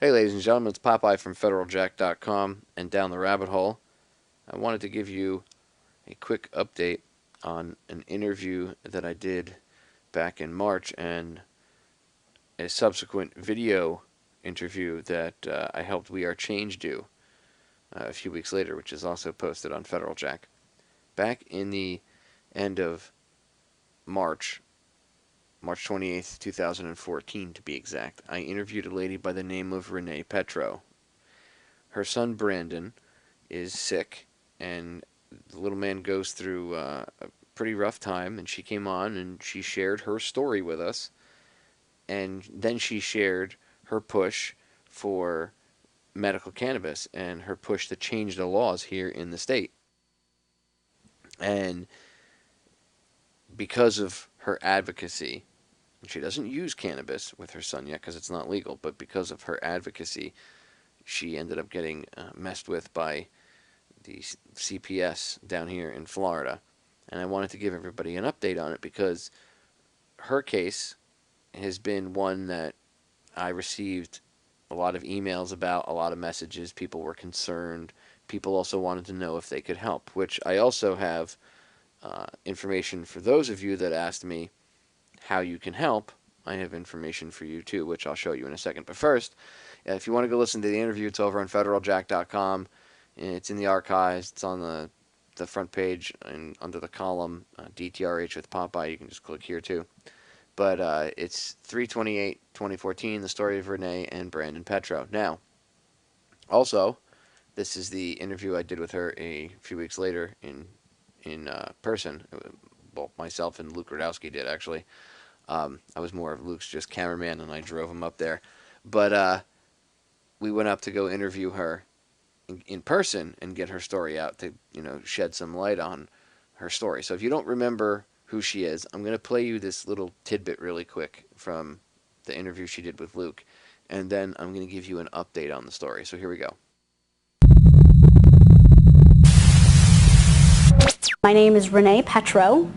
Hey, ladies and gentlemen, it's Popeye from FederalJack.com and Down the Rabbit Hole. I wanted to give you a quick update on an interview that I did back in March and a subsequent video interview that I helped We Are Change do a few weeks later, which is also posted on Federal Jack. Back in the end of March, March 28th, 2014 to be exact, I interviewed a lady by the name of Renee Petro. Her son Branden is sick, and the little man goes through a pretty rough time, and she came on and she shared her story with us, and then she shared her push for medical cannabis and her push to change the laws here in the state. And because of her advocacy, she doesn't use cannabis with her son yet because it's not legal, but because of her advocacy, she ended up getting messed with by the CPS down here in Florida. And I wanted to give everybody an update on it because her case has been one that I received a lot of emails about, a lot of messages. People were concerned. People also wanted to know if they could help, which I also have information for those of you that asked me how you can help. I have information for you too, which I'll show you in a second. But first, if you want to go listen to the interview, it's over on FederalJack.com. It's in the archives. It's on the front page and under the column DTRH with Popeye. You can just click here too. But it's 3/28/2014, the story of Renee and Branden Petro. Now, also, this is the interview I did with her a few weeks later in person. Well, myself and Luke Radowski did, actually. I was more of Luke's just cameraman, and I drove him up there. But we went up to go interview her in person and get her story out to, shed some light on her story. So if you don't remember who she is, I'm going to play you this little tidbit really quick from the interview she did with Luke, and then I'm going to give you an update on the story. So here we go. My name is Renee Petro.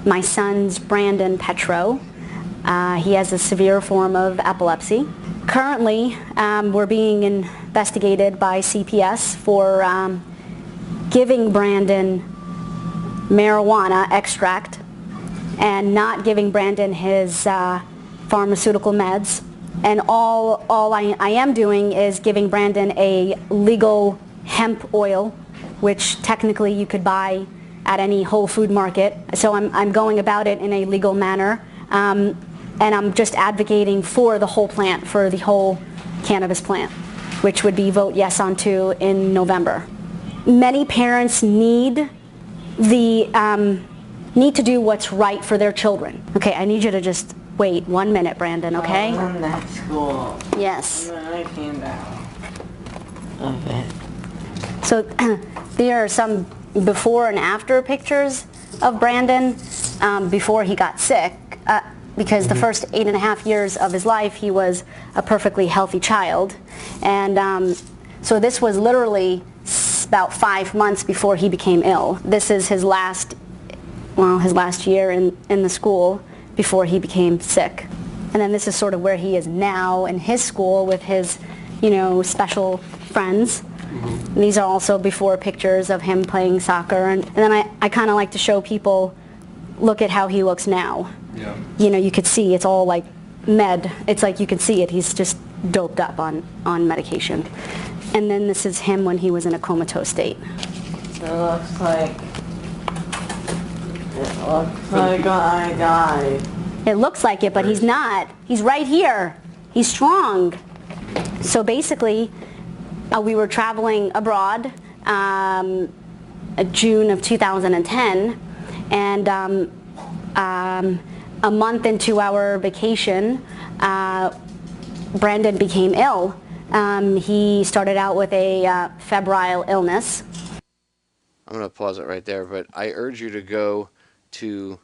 My son's Branden Petro. He has a severe form of epilepsy. Currently, we're being investigated by CPS for giving Branden marijuana extract and not giving Branden his pharmaceutical meds. And all I am doing is giving Branden a legal hemp oil, which technically you could buy at any Whole Food market. So I'm going about it in a legal manner. And I'm just advocating for the whole plant, for the whole cannabis plant, which would be vote yes on to in November. Many parents need to do what's right for their children. Okay, I need you to just wait 1 minute, Branden, okay? I'm at school. Yes. I came out of it. So there are some before and after pictures of Branden before he got sick. Because the first 8.5 years of his life, he was a perfectly healthy child. And so this was literally about 5 months before he became ill. This is his last year in the school before he became sick. And then this is sort of where he is now in his school with his, special friends. And these are also before pictures of him playing soccer. And then I kind of like to show people, look at how he looks now. Yeah. You could see it's all like med. It's like you can see it. He's just doped up on medication. And then this is him when he was in a comatose state. It looks like I died. It looks like it, but he's not. He's right here. He's strong. So basically, we were traveling abroad June of 2010, and a month into our vacation, Branden became ill. He started out with a febrile illness. I'm going to pause it right there, but I urge you to go to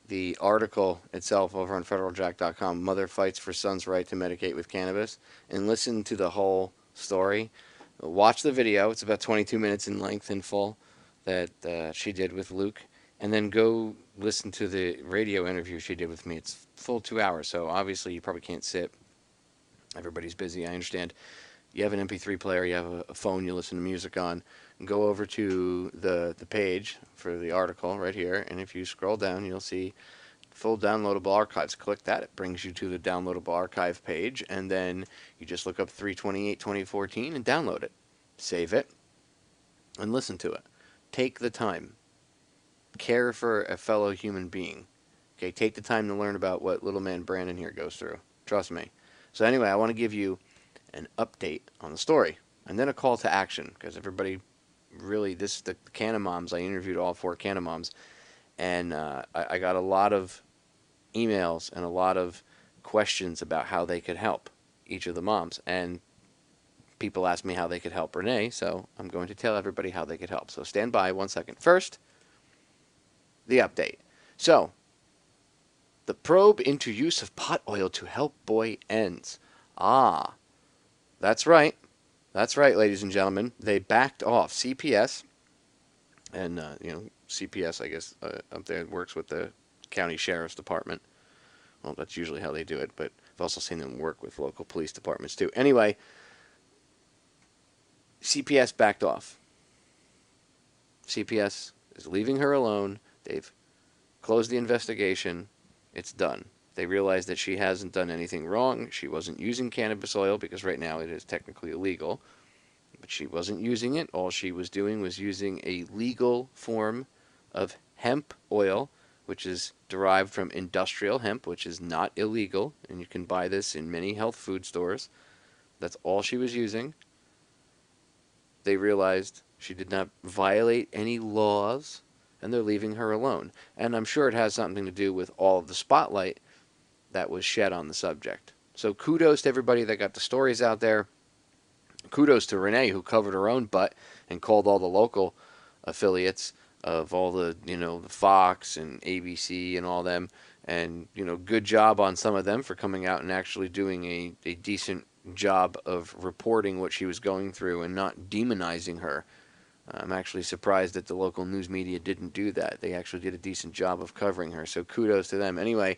the article itself over on FederalJack.com, Mother Fights for Son's Right to Medicate with Cannabis, and listen to the whole story. Watch the video. It's about 22 minutes in length in full that she did with Luke. And then go listen to the radio interview she did with me. It's full 2 hours, so obviously you probably can't sit Everybody's busy, I understand. You have an MP3 player, you have a phone you listen to music on, and go over to the page for the article right here, and if you scroll down, you'll see full downloadable archives. Click that, it brings you to the downloadable archive page, and then you just look up 3/28/2014 and download it. Save it, and listen to it. Take the time. Care for a fellow human being. Okay, take the time to learn about what little man Branden here goes through. Trust me. So anyway, I want to give you an update on the story, and then a call to action, because everybody really, the Canna moms, I interviewed all 4 Canna moms, and I got a lot of emails and a lot of questions about how they could help each of the moms, and people asked me how they could help Renee, so I'm going to tell everybody how they could help. So stand by 1 second. First, the update. So, the probe into use of pot oil to help boy ends. Ah, that's right. That's right, ladies and gentlemen. They backed off. CPS, and CPS, I guess, up there works with the county sheriff's department. Well, that's usually how they do it, but I've also seen them work with local police departments too. Anyway, CPS backed off. CPS is leaving her alone. They've closed the investigation. It's done. They realized that she hasn't done anything wrong. She wasn't using cannabis oil because right now it is technically illegal. But she wasn't using it. All she was doing was using a legal form of hemp oil, which is derived from industrial hemp, which is not illegal. And you can buy this in many health food stores. That's all she was using. They realized she did not violate any laws, and they're leaving her alone. And I'm sure it has something to do with all of the spotlight that was shed on the subject. So kudos to everybody that got the stories out there. Kudos to Renee, who covered her own butt and called all the local affiliates of all the, the Fox and ABC and all them. And, good job on some of them for coming out and actually doing a decent job of reporting what she was going through and not demonizing her. I'm actually surprised that the local news media didn't do that. They actually did a decent job of covering her, so kudos to them. Anyway,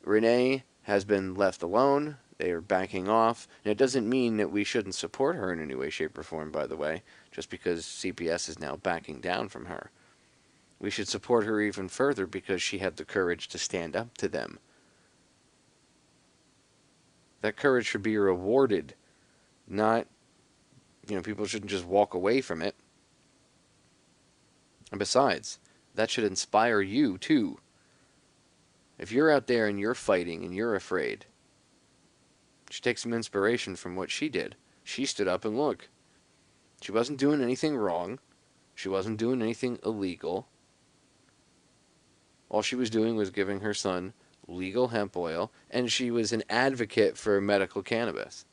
Renee has been left alone. They are backing off. And it doesn't mean that we shouldn't support her in any way, shape, or form, by the way, just because CPS is now backing down from her. We should support her even further because she had the courage to stand up to them. That courage should be rewarded, not, people shouldn't just walk away from it. And besides, that should inspire you, too. If you're out there and you're fighting and you're afraid, you should take some inspiration from what she did. She stood up and look. She wasn't doing anything wrong. She wasn't doing anything illegal. All she was doing was giving her son legal hemp oil, and she was an advocate for medical cannabis.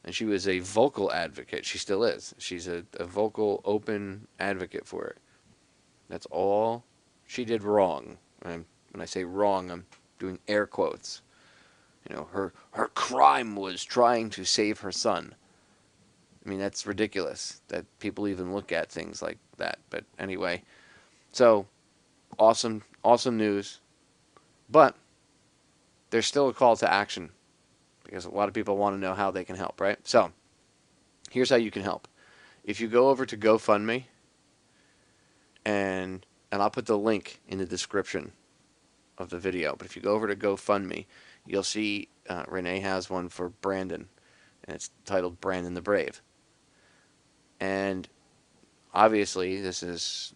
And she was a vocal advocate. She still is. She's a vocal, open advocate for it. That's all she did wrong. When I say wrong, I'm doing air quotes. Her crime was trying to save her son. I mean, that's ridiculous that people even look at things like that. But anyway, so awesome news. But there's still a call to action because a lot of people want to know how they can help, right? So here's how you can help. If you go over to GoFundMe, and I'll put the link in the description of the video, but if you go over to GoFundMe, you'll see Renee has one for Branden, and it's titled Branden the Brave. And obviously this is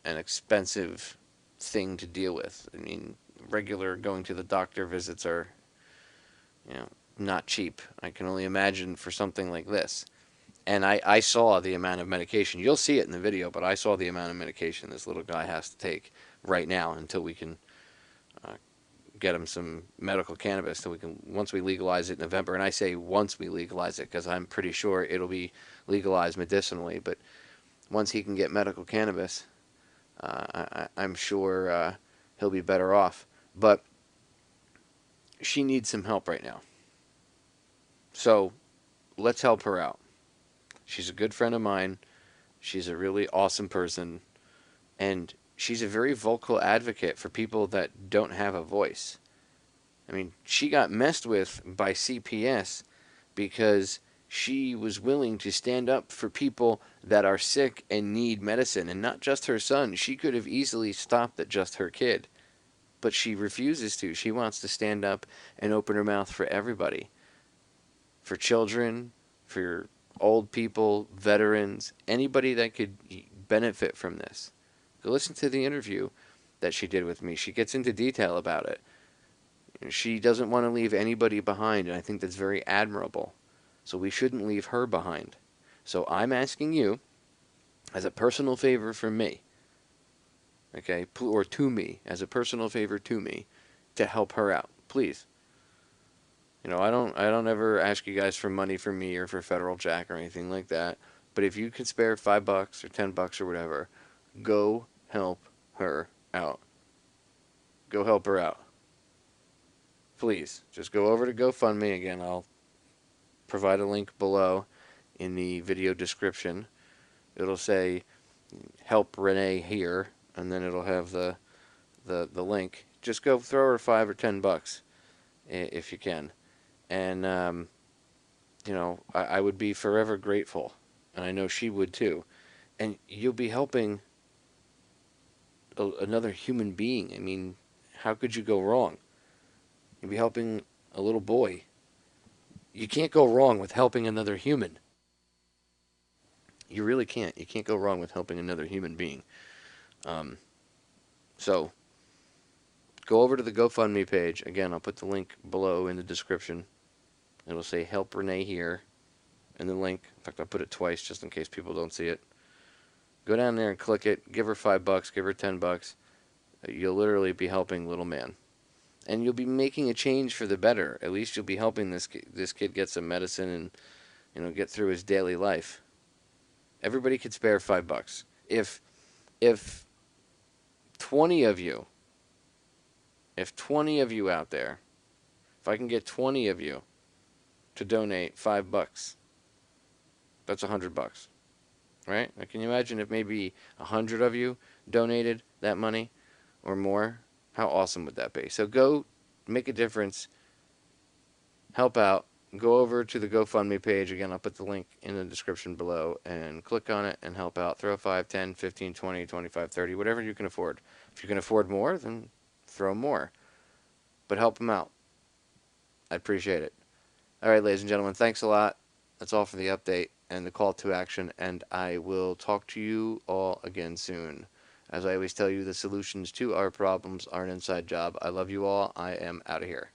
an expensive thing to deal with. I mean, regular going to the doctor visits are, not cheap. I can only imagine for something like this. And I saw the amount of medication. You'll see it in the video, but I saw the amount of medication this little guy has to take right now until we can get him some medical cannabis. So we can, once we legalize it in November, and I say once we legalize it because I'm pretty sure it'll be legalized medicinally, but once he can get medical cannabis, I'm sure he'll be better off. But she needs some help right now. So let's help her out. She's a good friend of mine. She's a really awesome person. And she's a very vocal advocate for people that don't have a voice. I mean, she got messed with by CPS because she was willing to stand up for people that are sick and need medicine, and not just her son. She could have easily stopped at just her kid, but she refuses to. She wants to stand up and open her mouth for everybody, for children, for old people, veterans, anybody that could benefit from this. Go listen to the interview that she did with me. She gets into detail about it. She doesn't want to leave anybody behind, and I think that's very admirable. So we shouldn't leave her behind. So I'm asking you, as a personal favor from me, okay, or to me, as a personal favor to me, to help her out, please. I don't ever ask you guys for money from me or for Federal Jack or anything like that. But if you can spare $5 or $10 or whatever, go help her out. Go help her out. Please, just go over to GoFundMe. Again, I'll provide a link below in the video description. It'll say help Renee here, and then it'll have the link. Just go throw her $5 or $10 if you can. And I would be forever grateful, and I know she would too. And you'll be helping another human being. I mean, how could you go wrong? You'll be helping a little boy. You can't go wrong with helping another human. You really can't. You can't go wrong with helping another human being. Um, so go over to the GoFundMe page. Again, I'll put the link below in the description. It'll say help Renee here, and the link. In fact, I'll put it twice just in case people don't see it. Go down there and click it. Give her $5. Give her $10. You'll literally be helping little man, and you'll be making a change for the better. At least you'll be helping this kid get some medicine and get through his daily life. Everybody could spare $5. If 20 of you, out there, if I can get 20 of you to donate $5, that's $100, right? Now, can you imagine if maybe 100 of you donated that money or more? How awesome would that be? So go make a difference, help out. Go over to the GoFundMe page. Again, I'll put the link in the description below, and click on it and help out. Throw 5, 10, 15, 20, 25, 30, whatever you can afford. If you can afford more, then throw more. But help them out. I appreciate it. All right, ladies and gentlemen, thanks a lot. That's all for the update and the call to action, and I will talk to you all again soon. As I always tell you, the solutions to our problems are an inside job. I love you all. I am out of here.